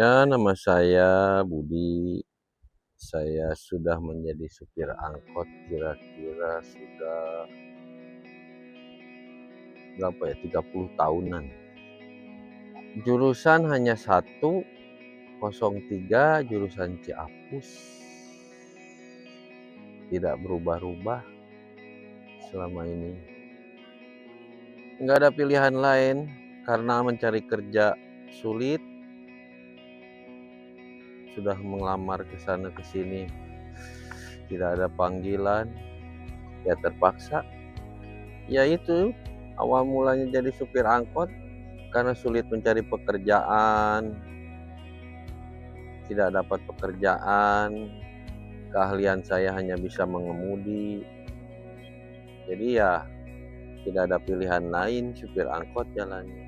Ya, nama saya Budi. Saya sudah menjadi supir angkot kira-kira sudah berapa ya, 30 tahunan. Jurusan hanya satu, 03 jurusan Ciapus. Tidak berubah-ubah selama ini. Nggak ada pilihan lain karena mencari kerja sulit. Sudah melamar ke sana ke sini, tidak ada panggilan, ya terpaksa. Ya itu, awal mulanya jadi supir angkot karena sulit mencari pekerjaan, tidak dapat pekerjaan, keahlian saya hanya bisa mengemudi. Jadi ya tidak ada pilihan lain, supir angkot jalannya.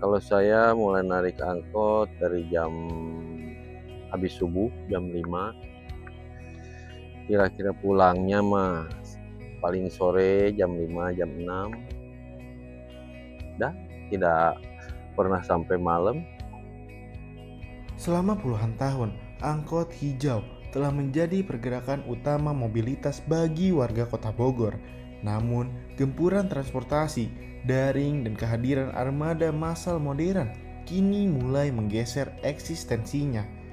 Kalau saya mulai narik angkot dari jam habis subuh, jam 5, kira-kira pulangnya mah paling sore jam 5, jam 6. Dan tidak pernah sampai malam. Selama puluhan tahun, angkot hijau telah menjadi pergerakan utama mobilitas bagi warga Kota Bogor. Namun, gempuran transportasi, daring, dan kehadiran armada massal modern kini mulai menggeser eksistensinya.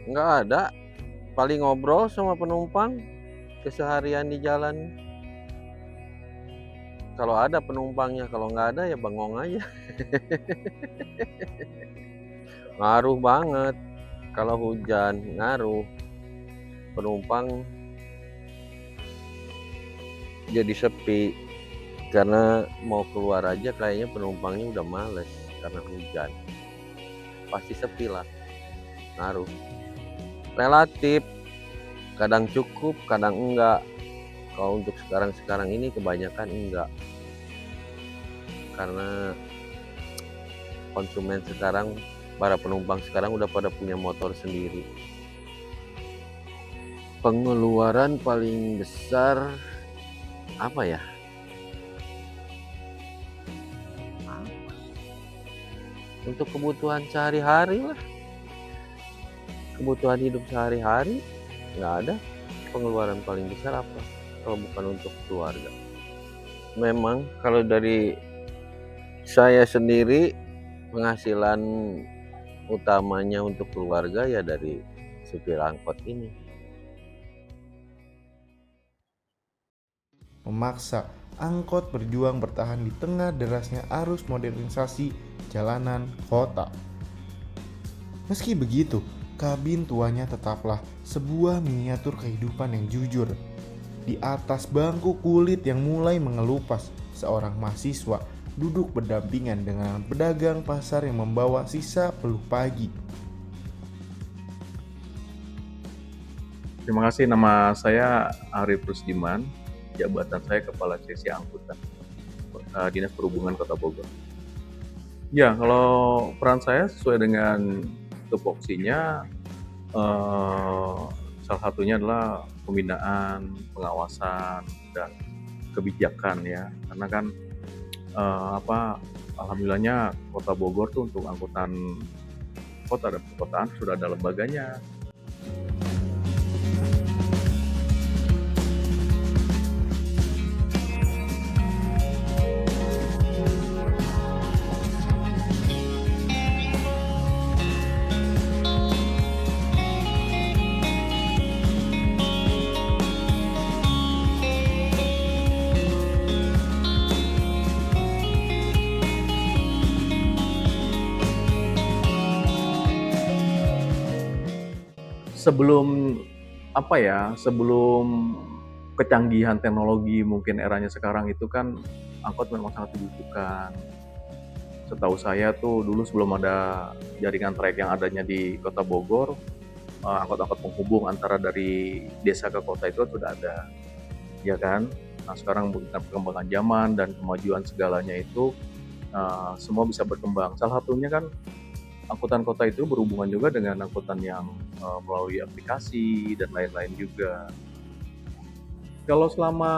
Nggak ada, paling ngobrol sama penumpang keseharian di jalan. Kalau ada penumpangnya, kalau nggak ada ya bengong aja. Ngaruh banget, kalau hujan ngaruh, penumpang jadi sepi. Karena mau keluar aja kayaknya penumpangnya udah males karena hujan. Pasti sepi lah, ngaruh. Relatif, kadang cukup, kadang enggak. Kalau untuk sekarang ini kebanyakan enggak. Karena konsumen sekarang, para penumpang sekarang udah pada punya motor sendiri. Pengeluaran paling besar apa ya? Untuk kebutuhan sehari-hari lah. Kebutuhan hidup sehari-hari nggak ada. Pengeluaran paling besar apa kalau bukan untuk keluarga? Memang kalau dari saya sendiri, penghasilan utamanya untuk keluarga ya dari supir angkot ini. Memaksa angkot berjuang bertahan di tengah derasnya arus modernisasi jalanan kota. Meski begitu, kabin tuanya tetaplah sebuah miniatur kehidupan yang jujur. Di atas bangku kulit yang mulai mengelupas, seorang mahasiswa duduk berdampingan dengan pedagang pasar yang membawa sisa peluh pagi. Terima kasih, nama saya Arif Rusdiman, jabatan saya Kepala Seksi Angkutan Dinas Perhubungan Kota Bogor. Ya, kalau peran saya sesuai dengan tupoksinya, salah satunya adalah pembinaan, pengawasan, dan kebijakan ya. Karena kan alhamdulillahnya Kota Bogor tuh untuk angkutan kota dan perkotaan sudah ada lembaganya. Sebelum kecanggihan teknologi mungkin eranya sekarang itu kan angkot memang sangat dibutuhkan. Setahu saya tuh dulu sebelum ada jaringan trayek yang adanya di Kota Bogor, angkot-angkot penghubung antara dari desa ke kota itu sudah ada, ya kan? Nah sekarang dengan perkembangan zaman dan kemajuan segalanya itu semua bisa berkembang. Salah satunya kan angkutan kota itu berhubungan juga dengan angkutan yang melalui aplikasi dan lain-lain juga. Kalau selama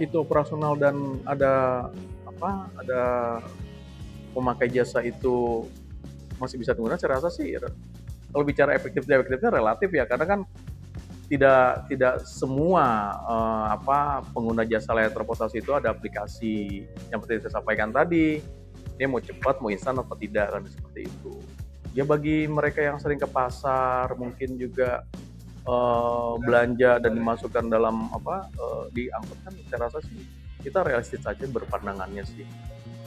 itu operasional dan ada pemakai jasa itu masih bisa menggunakan, saya rasa sih kalau bicara efektifnya relatif ya, karena kan tidak semua pengguna jasa layanan transportasi itu ada aplikasi yang seperti saya sampaikan tadi, dia mau cepat, mau instan atau tidak, kan seperti itu. Ya bagi mereka yang sering ke pasar, mungkin juga belanja dan dimasukkan dalam di angkut, kan saya rasa sih kita realistis saja berpandangannya sih.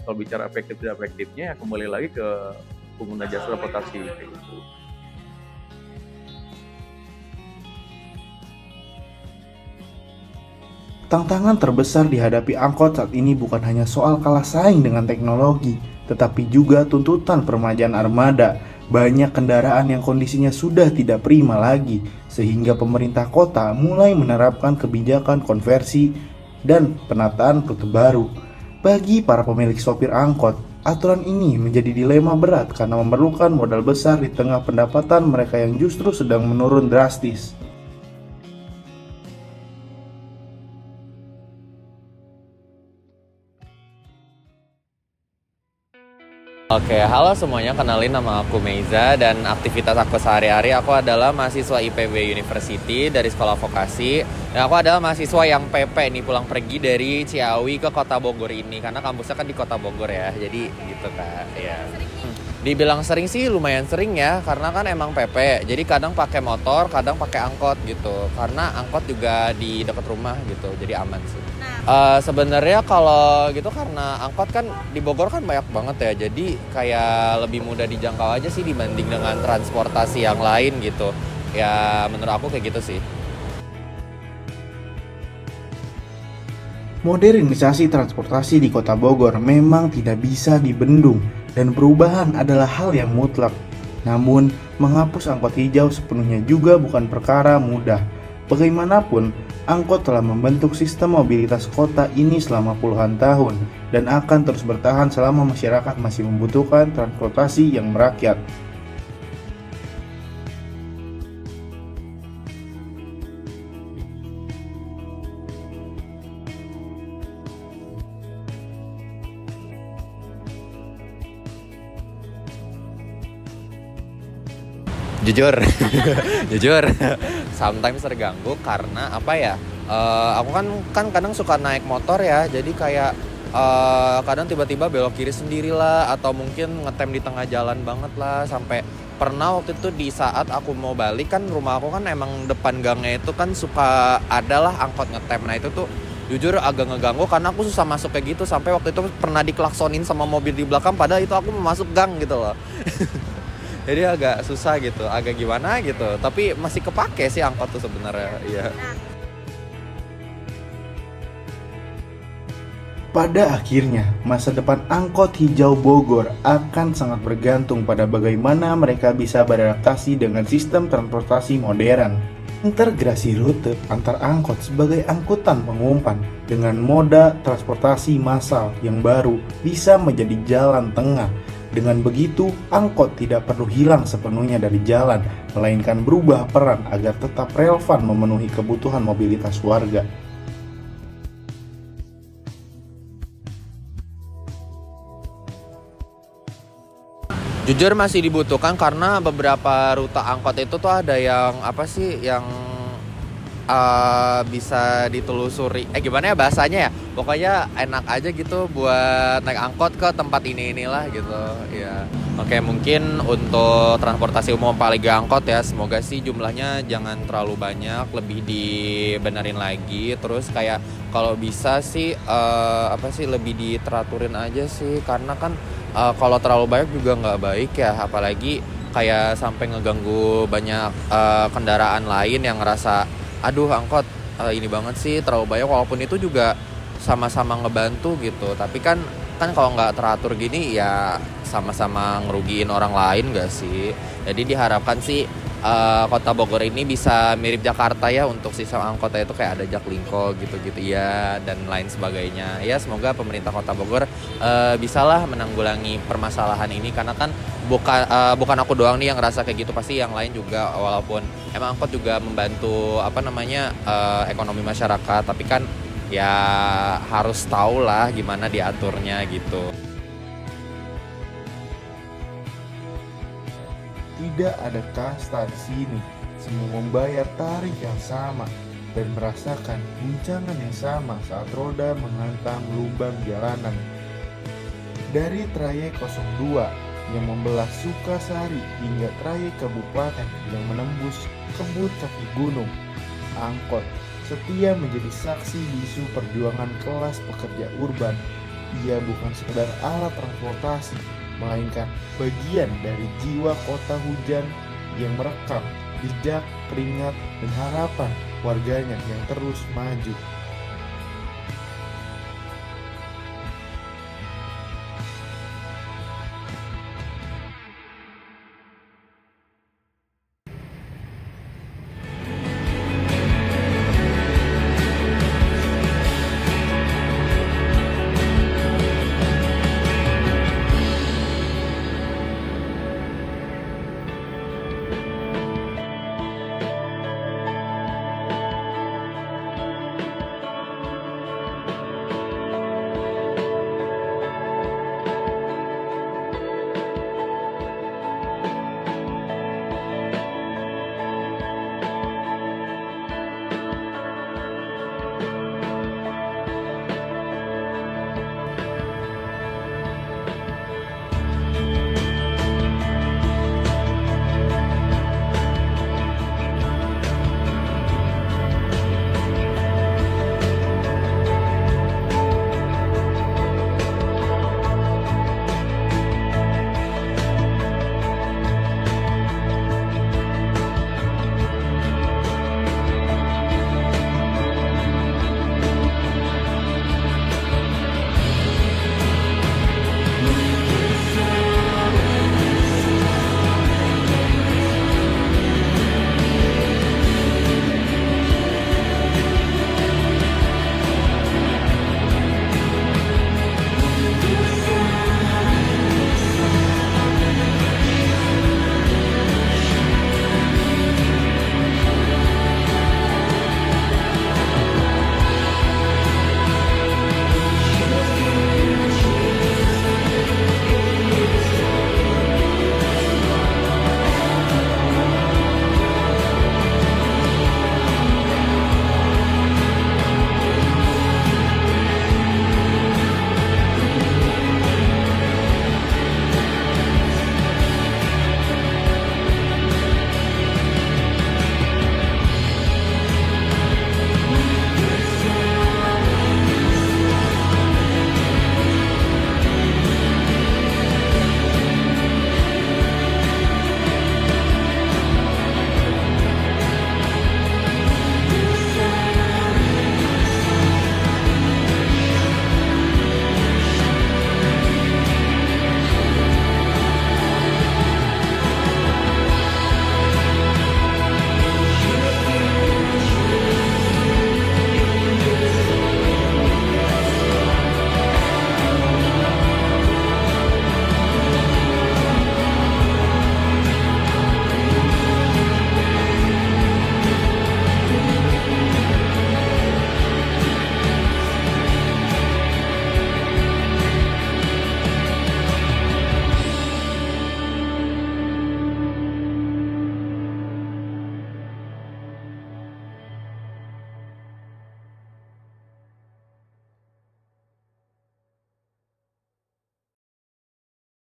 Kalau bicara efektif tidak efektifnya ya kembali lagi ke pengguna jasa transportasi kayak gitu. Tantangan terbesar dihadapi angkot saat ini bukan hanya soal kalah saing dengan teknologi, tetapi juga tuntutan permajaan armada. Banyak kendaraan yang kondisinya sudah tidak prima lagi, sehingga pemerintah kota mulai menerapkan kebijakan konversi dan penataan rute baru. Bagi para pemilik sopir angkot, aturan ini menjadi dilema berat karena memerlukan modal besar di tengah pendapatan mereka yang justru sedang menurun drastis. Oke, halo semuanya, kenalin nama aku Meiza dan aktivitas aku sehari-hari aku adalah mahasiswa IPB University dari sekolah vokasi. Dan aku adalah mahasiswa yang PP nih, pulang pergi dari Ciawi ke Kota Bogor ini karena kampusnya kan di Kota Bogor ya. Jadi gitu Kak, ya. Dibilang sering sih lumayan sering ya, karena kan emang PP. Jadi kadang pakai motor, kadang pakai angkot gitu. Karena angkot juga di dekat rumah gitu, jadi aman sih. Sebenarnya kalau gitu karena angkot kan di Bogor kan banyak banget ya, jadi kayak lebih mudah dijangkau aja sih dibanding dengan transportasi yang lain gitu. Ya menurut aku kayak gitu sih. Modernisasi transportasi di Kota Bogor memang tidak bisa dibendung dan perubahan adalah hal yang mutlak. Namun, menghapus angkot hijau sepenuhnya juga bukan perkara mudah. Bagaimanapun, angkot telah membentuk sistem mobilitas kota ini selama puluhan tahun dan akan terus bertahan selama masyarakat masih membutuhkan transportasi yang merakyat. Jujur, jujur, sometimes terganggu karena apa ya? Aku kan kadang suka naik motor ya, jadi kayak kadang tiba-tiba belok kiri sendiri lah, atau mungkin ngetem di tengah jalan banget lah. Sampai pernah waktu itu di saat aku mau balik, kan rumah aku kan emang depan gangnya itu kan suka adalah angkot ngetem. Nah itu tuh jujur agak ngeganggu karena aku susah masuk kayak gitu. Sampai waktu itu pernah diklaksonin sama mobil di belakang, padahal itu aku mau masuk gang gitu loh. Jadi agak susah gitu, agak gimana gitu. Tapi masih kepake sih angkot tuh sebenarnya. Iya. Pada akhirnya, masa depan angkot hijau Bogor akan sangat bergantung pada bagaimana mereka bisa beradaptasi dengan sistem transportasi modern. Integrasi rute antar angkot sebagai angkutan pengumpan dengan moda transportasi massal yang baru bisa menjadi jalan tengah. Dengan begitu, angkot tidak perlu hilang sepenuhnya dari jalan, melainkan berubah peran agar tetap relevan memenuhi kebutuhan mobilitas warga. Jujur masih dibutuhkan karena beberapa rute angkot itu tuh ada yang apa sih yang bisa ditelusuri. Gimana ya bahasanya ya? Pokoknya enak aja gitu buat naik angkot ke tempat inilah gitu. Ya. Oke, mungkin untuk transportasi umum apalagi angkot ya, semoga sih jumlahnya jangan terlalu banyak, lebih dibenerin lagi. Terus kayak kalau bisa sih lebih diteraturin aja sih, karena kan kalau terlalu banyak juga nggak baik ya, apalagi kayak sampai ngeganggu banyak kendaraan lain yang ngerasa aduh angkot ini banget sih terlalu banyak, walaupun itu juga sama-sama ngebantu gitu. Tapi kan kalau nggak teratur gini ya sama-sama ngerugiin orang lain gak sih. Jadi diharapkan sih Kota Bogor ini bisa mirip Jakarta ya, untuk sistem angkotnya itu kayak ada Jaklingko gitu-gitu ya, dan lain sebagainya. Ya semoga pemerintah Kota Bogor bisalah menanggulangi permasalahan ini, karena kan bukan aku doang nih yang ngerasa kayak gitu, pasti yang lain juga. Walaupun emang angkot juga membantu ekonomi masyarakat, tapi kan ya harus tahu lah gimana diaturnya gitu. Tidak ada kasta di sini. Semua membayar tarif yang sama dan merasakan guncangan yang sama saat roda menghantam lubang jalanan. Dari trayek 02 yang membelah Sukasari hingga trayek kabupaten yang menembus kebun kaki gunung, angkot setia menjadi saksi bisu perjuangan kelas pekerja urban. Ia bukan sekedar alat transportasi, melainkan bagian dari jiwa kota hujan yang merekam jejak, keringat, dan harapan warganya yang terus maju.